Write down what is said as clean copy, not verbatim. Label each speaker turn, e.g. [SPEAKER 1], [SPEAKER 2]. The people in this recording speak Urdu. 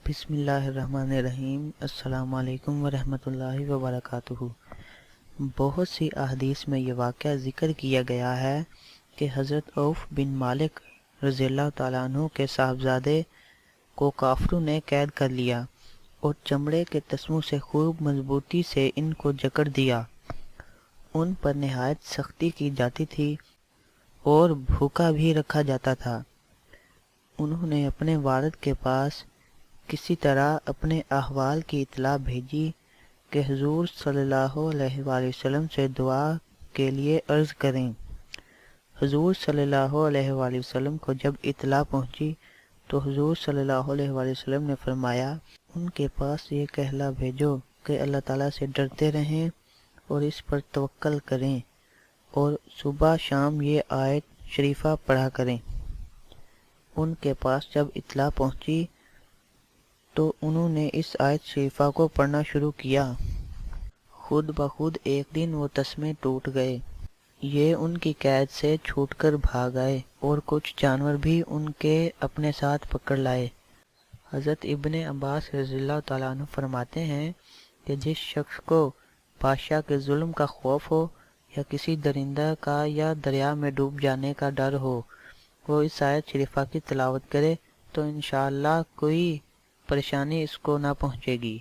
[SPEAKER 1] بسم اللہ الرحمن الرحیم۔ السلام علیکم ورحمۃ اللہ وبرکاتہ۔ بہت سی احادیث میں یہ واقعہ ذکر کیا گیا ہے کہ حضرت عوف بن مالک رضی اللہ تعالیٰ عنہ کے صاحبزادے کو کافروں نے قید کر لیا اور چمڑے کے تسموں سے خوب مضبوطی سے ان کو جکڑ دیا۔ ان پر نہایت سختی کی جاتی تھی اور بھوکا بھی رکھا جاتا تھا۔ انہوں نے اپنے والد کے پاس کسی طرح اپنے احوال کی اطلاع بھیجی کہ حضور صلی اللہ علیہ وآلہ وسلم سے دعا کے لیے عرض کریں۔ حضور صلی اللہ علیہ وآلہ وسلم کو جب اطلاع پہنچی تو حضور صلی اللہ علیہ وآلہ وسلم نے فرمایا، ان کے پاس یہ کہلا بھیجو کہ اللہ تعالیٰ سے ڈرتے رہیں اور اس پر توکل کریں اور صبح شام یہ آیت شریفہ پڑھا کریں۔ ان کے پاس جب اطلاع پہنچی تو انہوں نے اس آیت شریفہ کو پڑھنا شروع کیا۔ خود بخود ایک دن وہ تسمے ٹوٹ گئے، یہ ان کی قید سے چھوٹ کر بھاگ آئے اور کچھ جانور بھی ان کے اپنے ساتھ پکڑ لائے۔ حضرت ابن عباس رضی اللہ تعالیٰ عنہ فرماتے ہیں کہ جس شخص کو بادشاہ کے ظلم کا خوف ہو یا کسی درندہ کا یا دریا میں ڈوب جانے کا ڈر ہو، وہ اس آیت شریفہ کی تلاوت کرے تو انشاءاللہ کوئی پریشانی اس کو نہ پہنچے گی۔